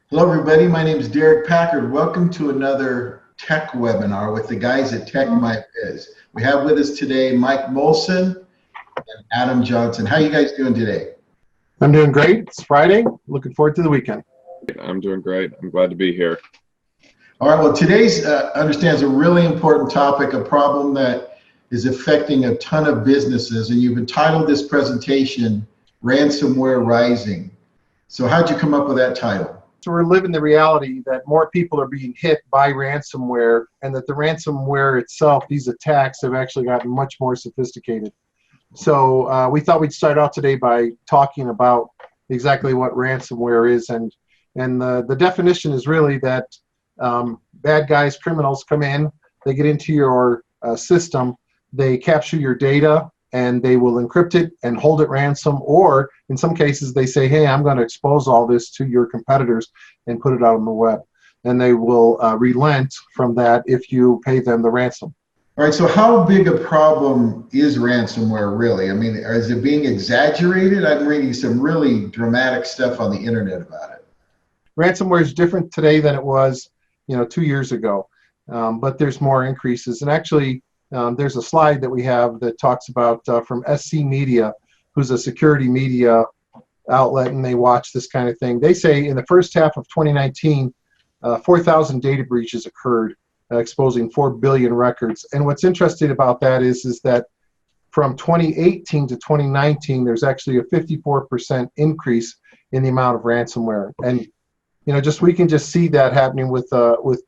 Hello, everybody. My name is Derek Packard. Welcome to another tech webinar with the guys at Tech My Biz. We have with us today Mike Molson and Adam Johnson. How are you guys doing today? I'm doing great. It's Friday. Looking forward to the weekend. I'm doing great. I'm glad to be here. All right. Well, today's understands a really important topic, a problem that is affecting a ton of businesses, and you've entitled this presentation "Ransomware Rising." So, how'd you come up with that title? So we're living the reality that more people are being hit by ransomware, and that the ransomware itself, these attacks, have actually gotten much more sophisticated. So we thought we'd start out today by talking about exactly what ransomware is, and the definition is really that bad guys, criminals come in, they get into your system, they capture your data, and they will encrypt it and hold it ransom, or in some cases they say, hey, I'm going to expose all this to your competitors and put it out on the web. And they will relent from that if you pay them the ransom. All right, so how big a problem is ransomware really? I mean, is it being exaggerated? I'm reading some really dramatic stuff on the internet about it. Ransomware is different today than it was 2 years ago, but there's more increases. And actually, there's a slide that we have that talks about from SC Media, who's a security media outlet, and they watch this kind of thing. They say in the first half of 2019, 4,000 data breaches occurred, exposing 4 billion records. And what's interesting about that is that from 2018 to 2019, there's actually a 54% increase in the amount of ransomware. And we can just see that happening with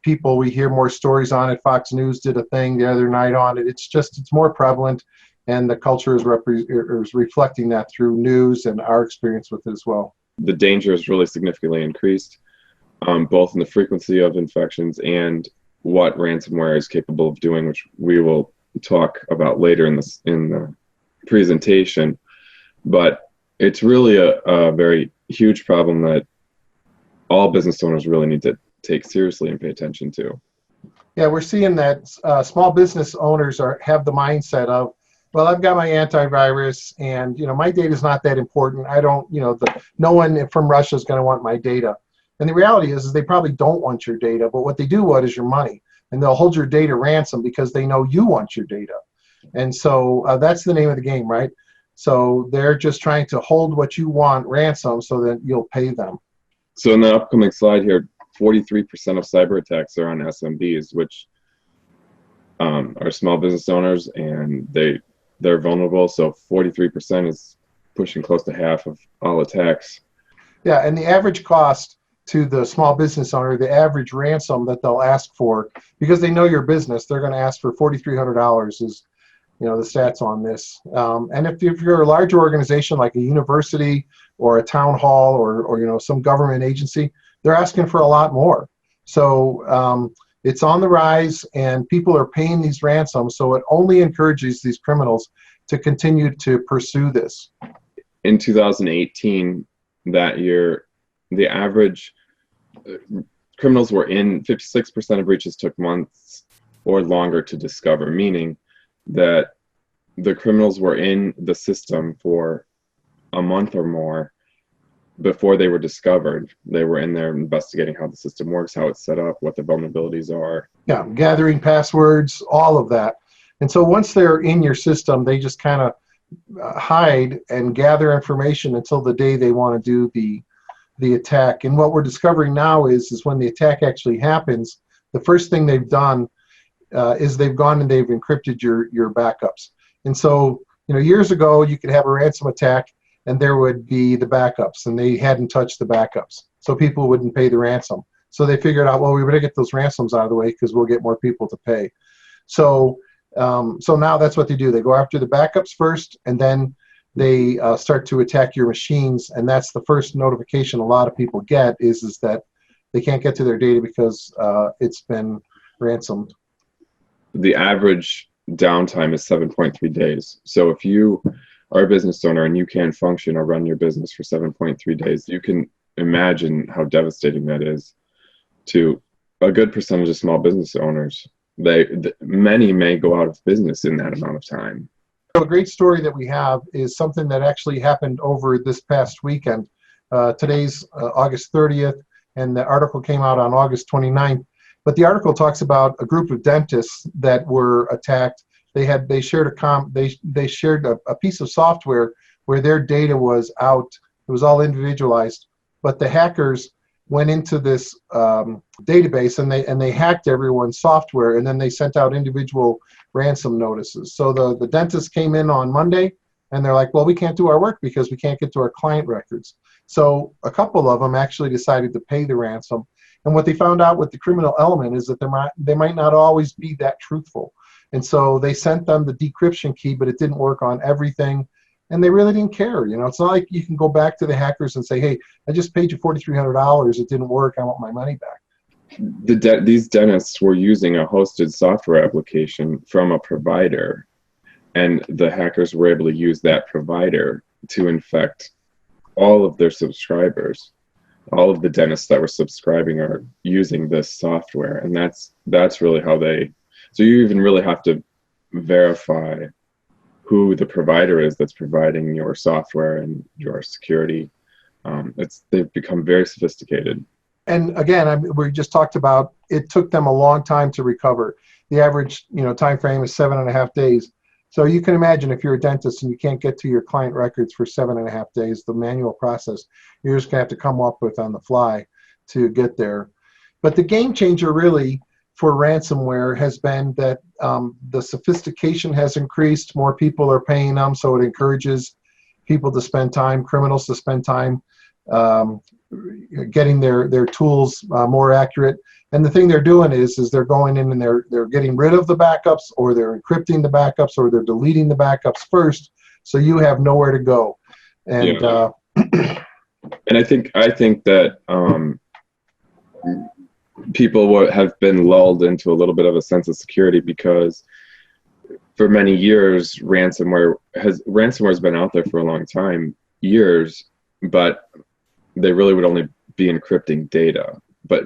people. We hear more stories on it. Fox News did a thing the other night on it. It's more prevalent, and the culture is reflecting that through news and our experience with it as well. The danger is really significantly increased, both in the frequency of infections and what ransomware is capable of doing, which we will talk about later in the presentation. But it's really a very huge problem that all business owners really need to take seriously and pay attention to. Yeah, we're seeing that small business owners have the mindset of, well, I've got my antivirus, and my data is not that important. I don't, no one from Russia is going to want my data. And the reality is they probably don't want your data, but what they do want is your money, and they'll hold your data ransom because they know you want your data. And so that's the name of the game, right? So they're just trying to hold what you want ransom so that you'll pay them. So in the upcoming slide here, 43% of cyber attacks are on SMBs, which are small business owners, and they're vulnerable. So 43% is pushing close to half of all attacks. Yeah, and the average cost to the small business owner, the average ransom that they'll ask for, because they know your business, they're going to ask for $4,300 is the stats on this. And if you're a larger organization like a university or a town hall or some government agency, they're asking for a lot more. So it's on the rise, and people are paying these ransoms, so it only encourages these criminals to continue to pursue this. In 2018, that year, the average criminals were in 56% of breaches took months or longer to discover, meaning that the criminals were in the system for a month or more before they were discovered. They were in there investigating how the system works, how it's set up, what the vulnerabilities are. Yeah, gathering passwords, all of that. And so once they're in your system, they just kind of hide and gather information until the day they want to do the attack. And what we're discovering now is when the attack actually happens, the first thing they've done is they've gone and they've encrypted your backups. And so, years ago, you could have a ransom attack and there would be the backups, and they hadn't touched the backups. So people wouldn't pay the ransom. So they figured out, well, we better get those ransoms out of the way because we'll get more people to pay. So now that's what they do. They go after the backups first, and then they start to attack your machines. And that's the first notification a lot of people get is that they can't get to their data because it's been ransomed. The average downtime is 7.3 days. So if you are a business owner and you can't function or run your business for 7.3 days, you can imagine how devastating that is to a good percentage of small business owners. Many may go out of business in that amount of time. A great story that we have is something that actually happened over this past weekend. Today's August 30th. and the article came out on August 29th. But the article talks about a group of dentists that were attacked. They shared a piece of software where their data was out. It was all individualized, but the hackers went into this database and they hacked everyone's software, and then they sent out individual ransom notices. So the dentists came in on Monday, and they're like, well, we can't do our work because we can't get to our client records. So a couple of them actually decided to pay the ransom. And what they found out with the criminal element is that they might not always be that truthful. And so they sent them the decryption key, but it didn't work on everything. And they really didn't care. You know, it's not like you can go back to the hackers and say, hey, I just paid you $4,300. It didn't work. I want my money back. These dentists were using a hosted software application from a provider, and the hackers were able to use that provider to infect all of their subscribers. All of the dentists that were subscribing are using this software, and that's really how they. So you even really have to verify who the provider is that's providing your software and your security. They've become very sophisticated. And again, we just talked about it took them a long time to recover. The average time frame is 7.5 days. So you can imagine if you're a dentist and you can't get to your client records for 7.5 days, the manual process, you're just gonna have to come up with on the fly to get there. But the game changer really for ransomware has been that the sophistication has increased. More people are paying them, so it encourages people to spend time, criminals to spend time getting their tools more accurate. And the thing they're doing is they're going in and they're getting rid of the backups, or they're encrypting the backups, or they're deleting the backups first, so you have nowhere to go. And yeah. And I think that people have been lulled into a little bit of a sense of security, because for many years ransomware has been out there for a long time, years, but they really would only be encrypting data. But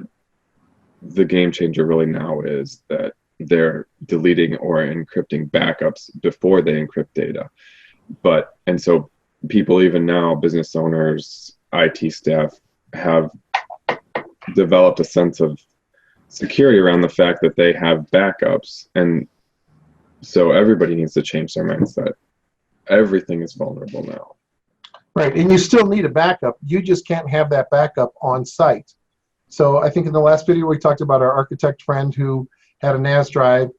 the game changer really now is that they're deleting or encrypting backups before they encrypt data. And so people, even now, business owners, IT staff, have developed a sense of security around the fact that they have backups. And so everybody needs to change their mindset. Everything is vulnerable now. Right, and you still need a backup. You just can't have that backup on site. So I think in the last video we talked about our architect friend who had a NAS drive.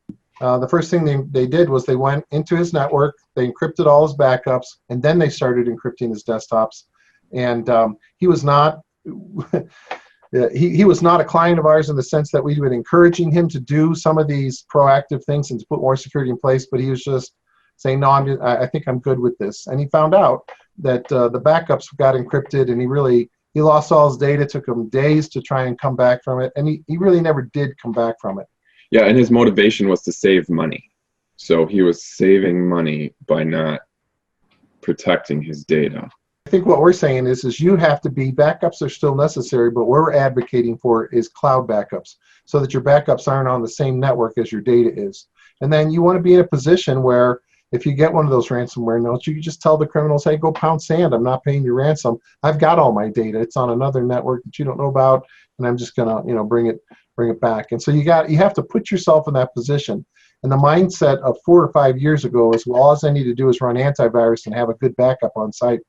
The first thing they did was they went into his network, they encrypted all his backups, and then they started encrypting his desktops. And he was not he was not a client of ours in the sense that we were encouraging him to do some of these proactive things and to put more security in place, but he was just saying, no, I think I'm good with this. And he found out that the backups got encrypted, and he lost all his data. It took him days to try and come back from it, and he really never did come back from it. Yeah, and his motivation was to save money. So he was saving money by not protecting his data. I think what we're saying is you have to be, backups are still necessary, but what we're advocating for is cloud backups, so that your backups aren't on the same network as your data is. And then you want to be in a position where if you get one of those ransomware notes, you can just tell the criminals, hey, go pound sand. I'm not paying your ransom. I've got all my data. It's on another network that you don't know about, and I'm just gonna, bring it back. And so you have to put yourself in that position. And the mindset of 4 or 5 years ago is, well, all I need to do is run antivirus and have a good backup on site.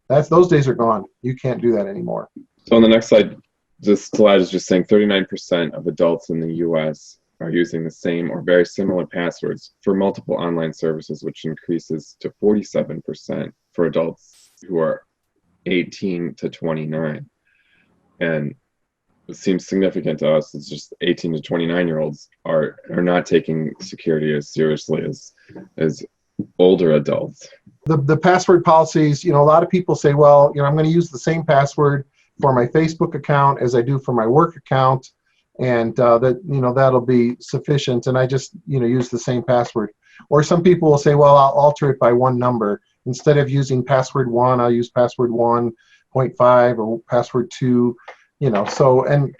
Those days are gone. You can't do that anymore. So on the next slide, this slide is just saying 39% of adults in the U.S. are using the same or very similar passwords for multiple online services, which increases to 47% for adults who are 18 to 29. And it seems significant to us. It's just 18 to 29-year-olds are not taking security as seriously as older adults. The password policies, a lot of people say, well, I'm going to use the same password for my Facebook account as I do for my work account, and that'll be sufficient, and I just use the same password. Or some people will say, well, I'll alter it by one number. Instead of using password 1, I'll use password 1.5 or password 2. And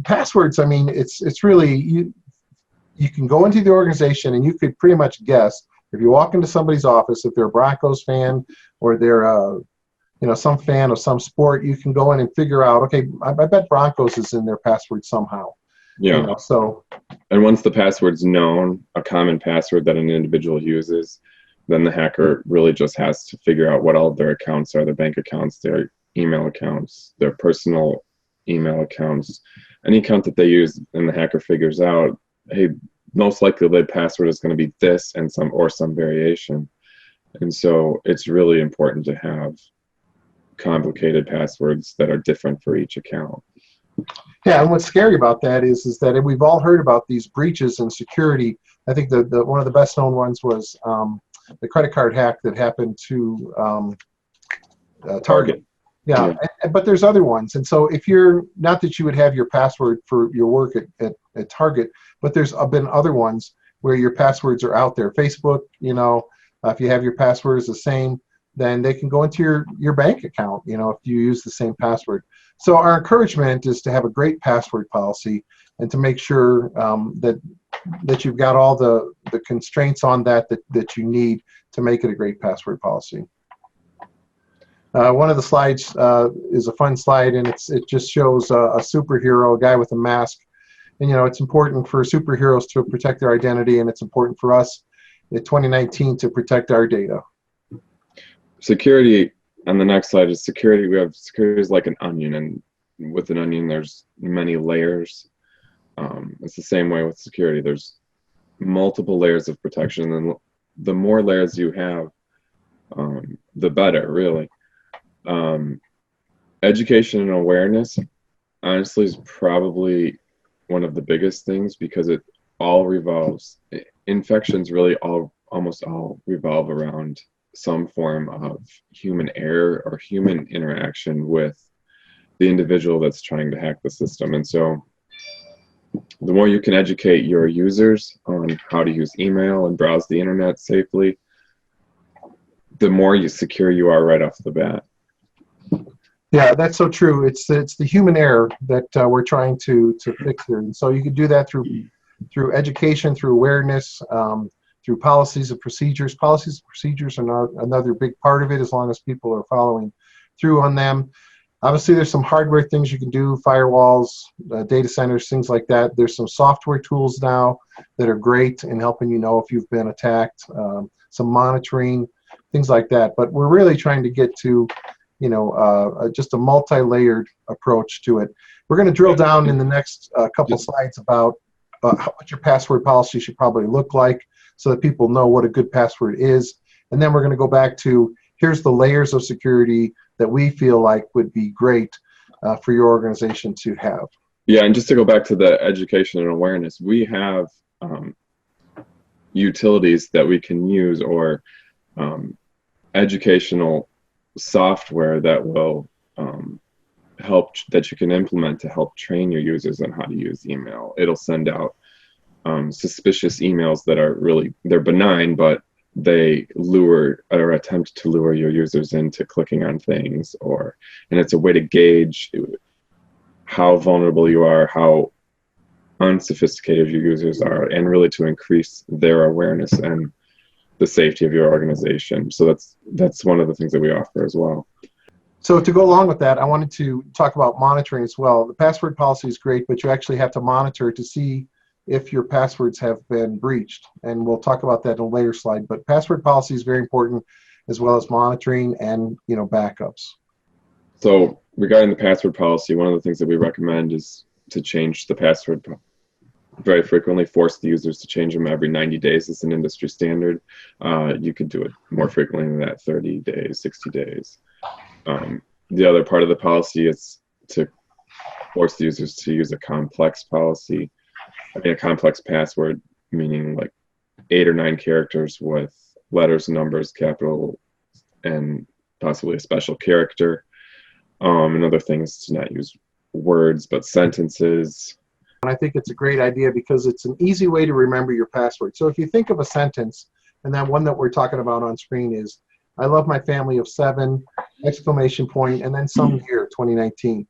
passwords, I mean, it's really, you can go into the organization and you could pretty much guess. If you walk into somebody's office, if they're a Broncos fan or they're some fan of some sport, you can go in and figure out, okay, I bet Broncos is in their password somehow. Yeah. So. And once the password's known, a common password that an individual uses, then the hacker really just has to figure out what all of their accounts are, their bank accounts, their email accounts, their personal email accounts, any account that they use, and the hacker figures out, hey, most likely the password is going to be this and some variation. And so it's really important to have complicated passwords that are different for each account. Yeah, and what's scary about that is that we've all heard about these breaches in security. I think the one of the best known ones was the credit card hack that happened to Target. Yeah, but there's other ones. And so if you're, not that you would have your password for your work at Target, but there's been other ones where your passwords are out there. Facebook, if you have your password is the same, then they can go into your bank account, if you use the same password. So our encouragement is to have a great password policy and to make sure that you've got all the constraints on that you need to make it a great password policy. One of the slides is a fun slide, and it just shows a superhero, a guy with a mask. And it's important for superheroes to protect their identity, and it's important for us in 2019 to protect our data. Security, on the next slide, is security. We have security is like an onion, and with an onion there's many layers. It's the same way with security. There's multiple layers of protection, and the more layers you have, the better, really. Education and awareness, honestly, is probably one of the biggest things, because it all revolves, infections really almost all revolve around some form of human error or human interaction with the individual that's trying to hack the system. And so the more you can educate your users on how to use email and browse the internet safely, the more secure you are right off the bat. Yeah, that's so true. It's the human error that we're trying to fix here. And so you can do that through education, through awareness, through policies and procedures. Policies and procedures are another big part of it, as long as people are following through on them. Obviously, there's some hardware things you can do, firewalls, data centers, things like that. There's some software tools now that are great in helping you know if you've been attacked, some monitoring, things like that. But we're really trying to get to just a multi-layered approach to it. We're going to drill down in the next couple slides about what your password policy should probably look like, so that people know what a good password is. And then we're going to go back to, here's the layers of security that we feel like would be great for your organization to have. Yeah, and just to go back to the education and awareness, we have utilities that we can use, or educational software that will help, that you can implement to help train your users on how to use email. It'll send out suspicious emails that are they're benign, but they lure or attempt to lure your users into clicking on things, and it's a way to gauge how vulnerable you are, how unsophisticated your users are, and really to increase their awareness and the safety of your organization. So that's one of the things that we offer as well. So to go along with that, I wanted to talk about monitoring as well. The password policy is great, but you actually have to monitor to see if your passwords have been breached. And we'll talk about that in a later slide. But password policy is very important, as well as monitoring and backups. So regarding the password policy, one of the things that we recommend is to change the password very frequently, force the users to change them every 90 days. It's an industry standard. You could do it more frequently than that, 30 days, 60 days. The other part of the policy is to force the users to use a complex policy. A complex password, meaning like 8 or 9 characters with letters, numbers, capital, and possibly a special character. Another thing is to not use words, but sentences. And I think it's a great idea because it's an easy way to remember your password. So if you think of a sentence, and that one that we're talking about on screen is, I love my family of 7, exclamation point, and then some year, 2019.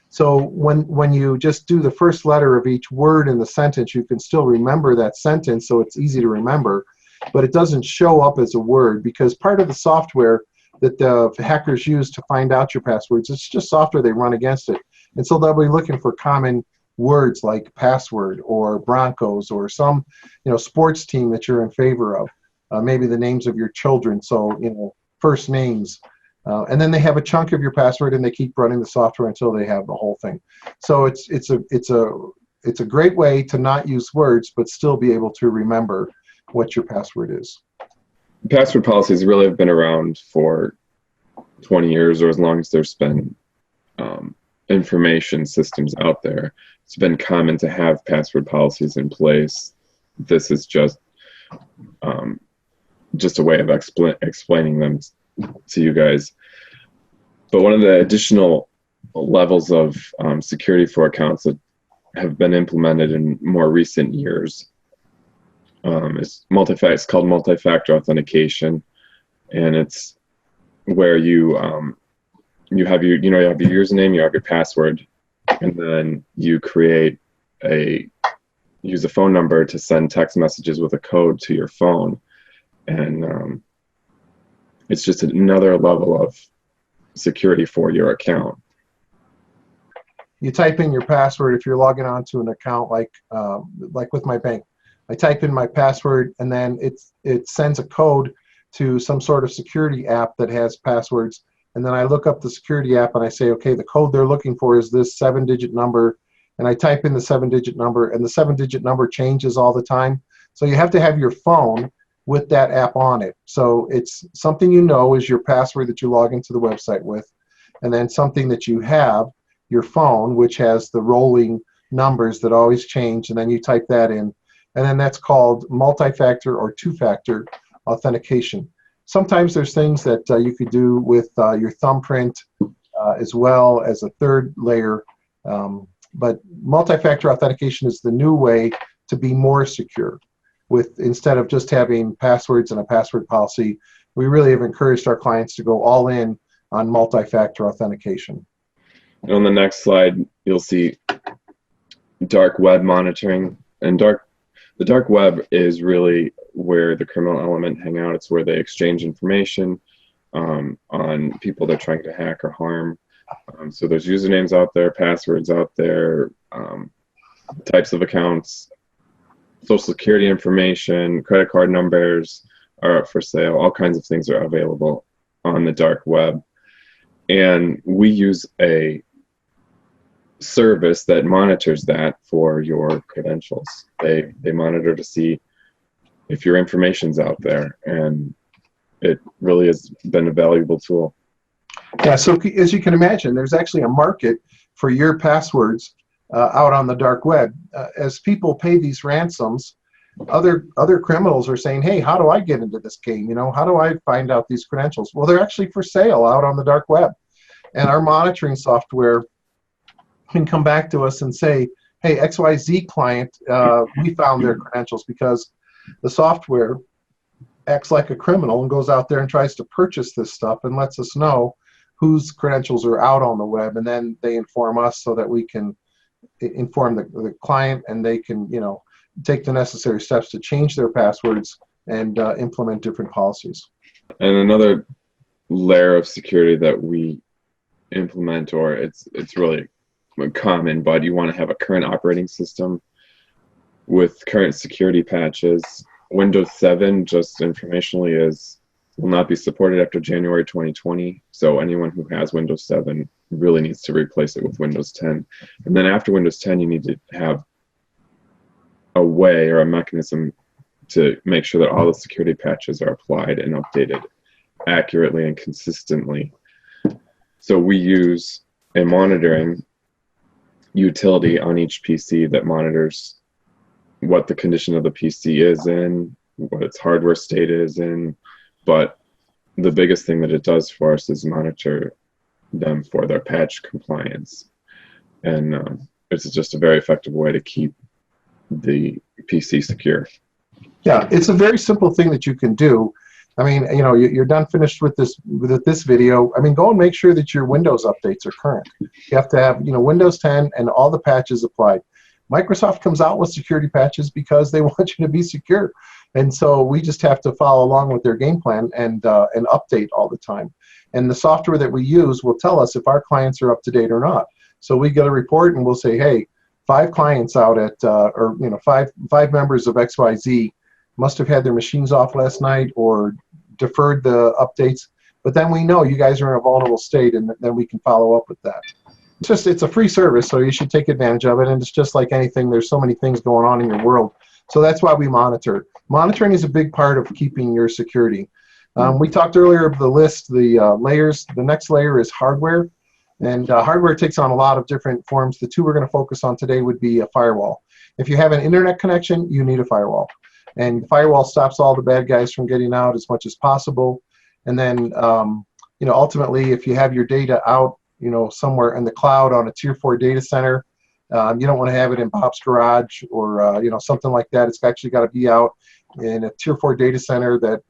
So when you just do the first letter of each word in the sentence, you can still remember that sentence, so it's easy to remember, but it doesn't show up as a word, because part of the software that the hackers use to find out your passwords. It's just software they run against it. And so they'll be looking for common words like password or Broncos or some, sports team that you're in favor of. Maybe the names of your children, so, first names. And then they have a chunk of your password, and they keep running the software until they have the whole thing. So it's a great way to not use words, but still be able to remember what your password is. Password policies really have been around for 20 years, or as long as there's been information systems out there. It's been common to have password policies in place. This is just a way of explaining them to you guys. But one of the additional levels of security for accounts that have been implemented in more recent years is it's called multi-factor authentication, and it's where you have your username, you have your password, and then you use a phone number to send text messages with a code to your phone. And it's just another level of security for your account. You type in your password if you're logging on to an account, like with my bank. I type in my password, and then it sends a code to some sort of security app that has passwords. And then I look up the security app and I say, okay, the code they're looking for is this 7-digit number. And I type in the 7-digit number, and the 7-digit number changes all the time. So you have to have your phone with that app on it. So it's something is your password that you log into the website with, and then something that you have, your phone, which has the rolling numbers that always change, and then you type that in. And then that's called multi-factor or two-factor authentication. Sometimes there's things that you could do with your thumbprint as well as a third layer. But multi-factor authentication is the new way to be more secure. Instead of just having passwords and a password policy, we really have encouraged our clients to go all in on multi-factor authentication. And on the next slide, you'll see dark web monitoring. And the dark web is really where the criminal element hang out. It's where they exchange information on people they're trying to hack or harm. So there's usernames out there, passwords out there, types of accounts, social security information, credit card numbers are up for sale. All kinds of things are available on the dark web. And we use a service that monitors that for your credentials. They monitor to see if your information's out there, and it really has been a valuable tool. Yeah, so as you can imagine, there's actually a market for your passwords out on the dark web. As people pay these ransoms, other criminals are saying, hey, how do I get into this game? How do I find out these credentials? Well, they're actually for sale out on the dark web. And our monitoring software can come back to us and say, hey, XYZ client, we found their credentials, because the software acts like a criminal and goes out there and tries to purchase this stuff and lets us know whose credentials are out on the web, and then they inform us so that we can inform the client, and they can take the necessary steps to change their passwords and implement different policies. And another layer of security that we implement, or it's really common, but you want to have a current operating system with current security patches. Windows 7, just informationally, will not be supported after January 2020. So anyone who has Windows 7 really needs to replace it with Windows 10. And then after Windows 10, you need to have a way or a mechanism to make sure that all the security patches are applied and updated accurately and consistently. So we use a monitoring utility on each PC that monitors what the condition of the PC is in, what its hardware state is in, but the biggest thing that it does for us is monitor them for their patch compliance. And it's just a very effective way to keep the PC secure. Yeah, it's a very simple thing that you can do. I mean, you're done finished with this video. I mean, go and make sure that your Windows updates are current. You have to have, Windows 10 and all the patches applied. Microsoft comes out with security patches because they want you to be secure. And so we just have to follow along with their game plan and update all the time. And the software that we use will tell us if our clients are up to date or not. So we get a report and we'll say, hey, 5 clients out at, or five members of XYZ must have had their machines off last night or deferred the updates. But then we know you guys are in a vulnerable state, and then we can follow up with that. It's a free service, so you should take advantage of it. And it's just like anything, there's so many things going on in your world. So that's why we monitor. Monitoring is a big part of keeping your security. We talked earlier of the list, the layers. The next layer is hardware. And hardware takes on a lot of different forms. The 2 we're going to focus on today would be a firewall. If you have an internet connection, you need a firewall. And the firewall stops all the bad guys from getting out as much as possible. And then, ultimately, if you have your data out, somewhere in the cloud on a tier 4 data center, you don't want to have it in Bob's garage or, something like that. It's actually got to be out in a tier 4 data center that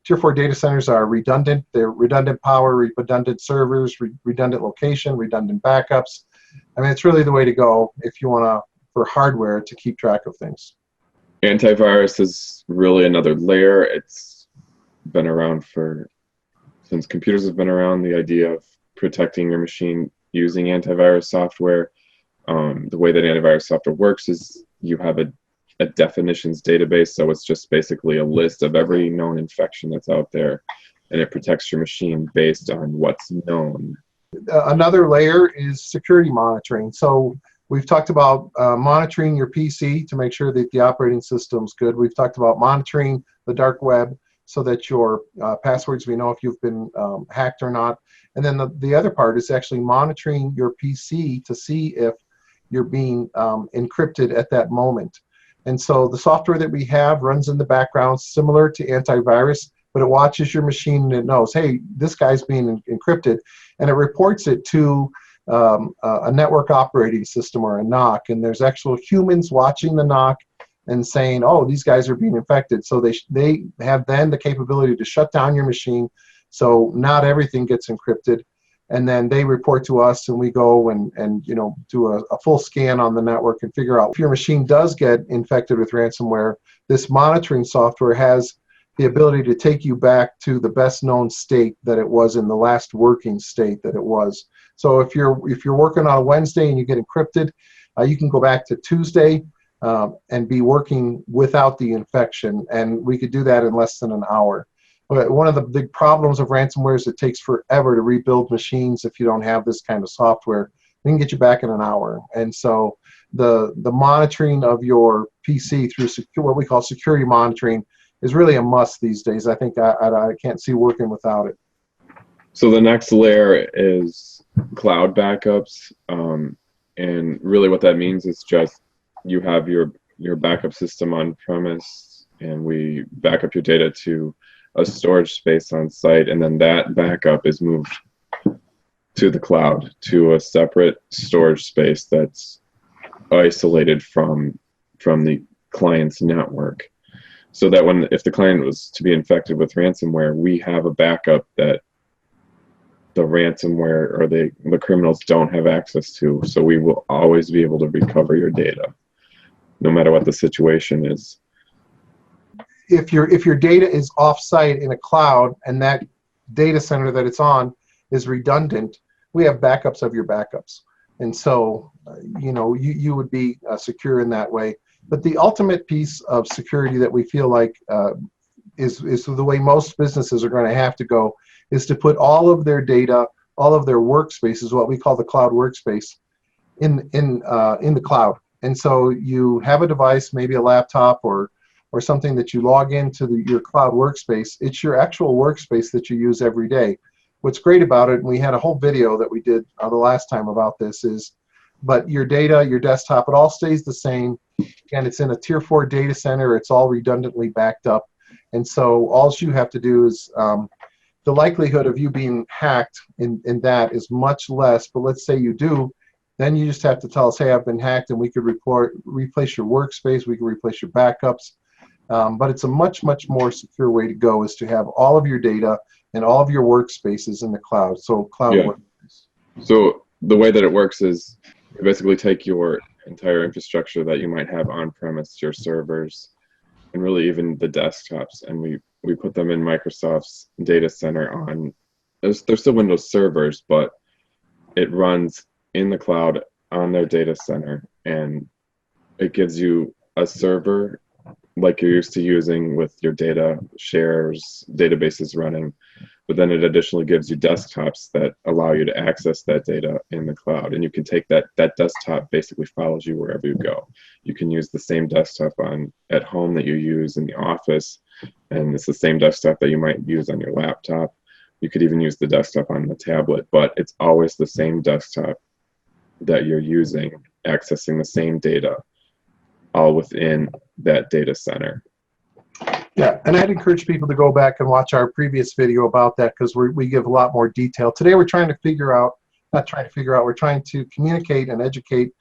Tier 4 data centers are redundant. They're redundant power, redundant servers, redundant location, redundant backups. I mean, it's really the way to go if you want to, for hardware, to keep track of things. Antivirus is really another layer. It's been around since computers have been around, the idea of protecting your machine using antivirus software. The way that antivirus software works is you have a definitions database, so it's just basically a list of every known infection that's out there, and it protects your machine based on what's known. Another layer is security monitoring. So we've talked about monitoring your PC to make sure that the operating system's good. We've talked about monitoring the dark web so that your passwords, we know if you've been hacked or not. And then the other part is actually monitoring your PC to see if you're being encrypted at that moment. And so the software that we have runs in the background similar to antivirus, but it watches your machine and it knows, hey, this guy's being encrypted, and it reports it to a network operating system or a NOC, and there's actual humans watching the NOC and saying, oh, these guys are being infected. So they have then the capability to shut down your machine so not everything gets encrypted. And then they report to us, and we go and do a full scan on the network and figure out if your machine does get infected with ransomware. This monitoring software has the ability to take you back to the best known state that it was in, the last working state that it was. So if you're working on a Wednesday and you get encrypted, you can go back to Tuesday and be working without the infection, and we could do that in less than an hour. One of the big problems of ransomware is it takes forever to rebuild machines if you don't have this kind of software. We can get you back in an hour. And so the monitoring of your PC through what we call security monitoring is really a must these days. I think I can't see working without it. So the next layer is cloud backups. And really what that means is just you have your backup system on premise, and we back up your data to a storage space on site, and then that backup is moved to the cloud, to a separate storage space that's isolated from the client's network, so that if the client was to be infected with ransomware, we have a backup that the ransomware or the criminals don't have access to. So we will always be able to recover your data, no matter what the situation is. If your data is off-site in a cloud and that data center that it's on is redundant, we have backups of your backups. And so, you would be secure in that way. But the ultimate piece of security that we feel like is the way most businesses are going to have to go, is to put all of their data, all of their workspaces, what we call the cloud workspace, in the cloud. And so you have a device, maybe a laptop or something that you log into your cloud workspace. It's your actual workspace that you use every day. What's great about it, and we had a whole video that we did the last time about this, but your data, your desktop, it all stays the same, and it's in a tier 4 data center. It's all redundantly backed up. And so all you have to do is, the likelihood of you being hacked in that is much less, but let's say you do, then you just have to tell us, hey, I've been hacked, and we could replace your workspace, we could replace your backups. But it's a much, much more secure way to go, is to have all of your data and all of your workspaces in the cloud. So cloud workspace. So the way that it works is you basically take your entire infrastructure that you might have on-premise, your servers, and really even the desktops, and we put them in Microsoft's data center on they're still Windows servers, but it runs in the cloud on their data center, and it gives you a server like you're used to using with your data shares, databases running, but then it additionally gives you desktops that allow you to access that data in the cloud. And you can take that desktop basically follows you wherever you go. You can use the same desktop at home that you use in the office, and it's the same desktop that you might use on your laptop. You could even use the desktop on the tablet, but it's always the same desktop that you're using, accessing the same data, all within that data center. Yeah, and I'd encourage people to go back and watch our previous video about that, because we give a lot more detail. Today we're trying to figure out, we're trying to communicate and educate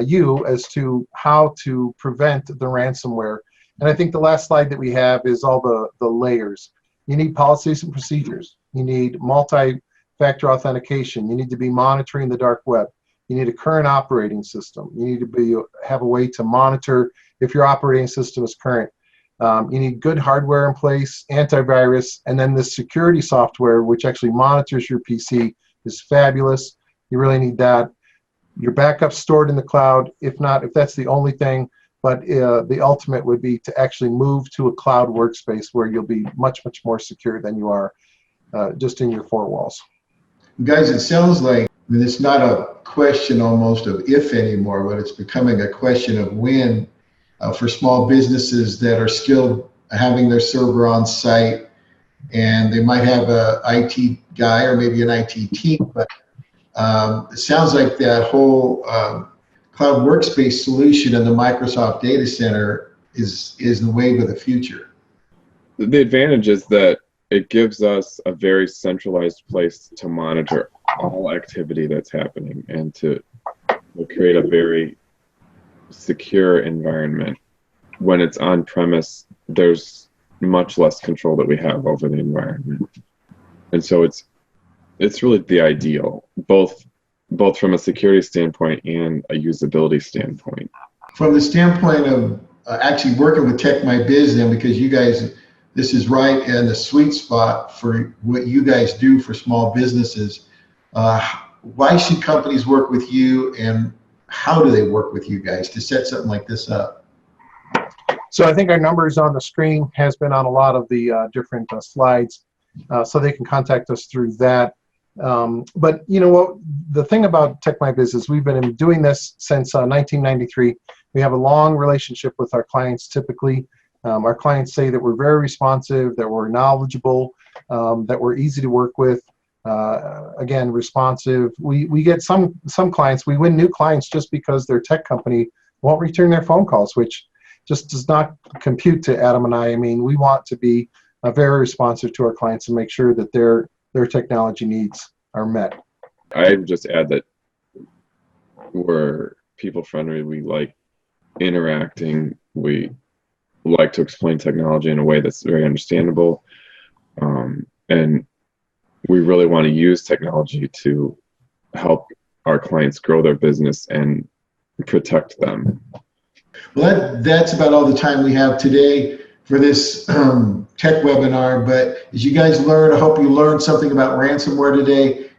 you as to how to prevent the ransomware. And I think the last slide that we have is all the layers. You need policies and procedures. You need multi-factor authentication. You need to be monitoring the dark web. You need a current operating system. You need to have a way to monitor if your operating system is current. You need good hardware in place, antivirus, and then this security software, which actually monitors your PC, is fabulous. You really need that. Your backup stored in the cloud, if that's the only thing. But the ultimate would be to actually move to a cloud workspace where you'll be much, much more secure than you are just in your four walls. Guys, it sounds like it's not a question almost of if anymore, but it's becoming a question of when for small businesses that are still having their server on site, and they might have a IT guy or maybe an IT team, but it sounds like that whole cloud workspace solution in the Microsoft data center is the wave of the future. The advantage is that it gives us a very centralized place to monitor all activity that's happening and to create a very secure environment. When it's on premise, there's much less control that we have over the environment. And so it's really the ideal, both from a security standpoint and a usability standpoint. From the standpoint of actually working with Tech My Biz, then, because you guys, this is right in the sweet spot for what you guys do for small businesses. Why should companies work with you, and how do they work with you guys to set something like this up? So I think our numbers on the screen has been on a lot of the different slides, so they can contact us through that. But you know what, the thing about Tech My Biz is we've been doing this since 1993. We have a long relationship with our clients typically. Our clients say that we're very responsive, that we're knowledgeable, that we're easy to work with. Again, responsive. We get some clients, we win new clients just because their tech company won't return their phone calls, which just does not compute to Adam and I. I mean, we want to be very responsive to our clients and make sure that their technology needs are met. I would just add that we're people friendly. We like interacting. We like to explain technology in a way that's very understandable. And we really want to use technology to help our clients grow their business and protect them. Well, that's about all the time we have today for this tech webinar. But as you guys learn, I hope you learned something about ransomware today.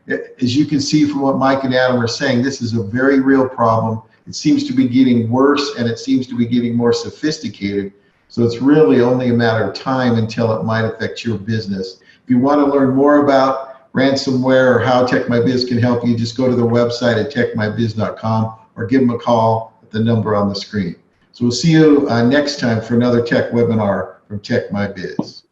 As you can see from what Mike and Adam are saying, this is a very real problem. It seems to be getting worse, and it seems to be getting more sophisticated. So it's really only a matter of time until it might affect your business. If you want to learn more about ransomware or how Tech My Biz can help you, just go to their website at techmybiz.com or give them a call at the number on the screen. So we'll see you next time for another tech webinar from Tech My Biz.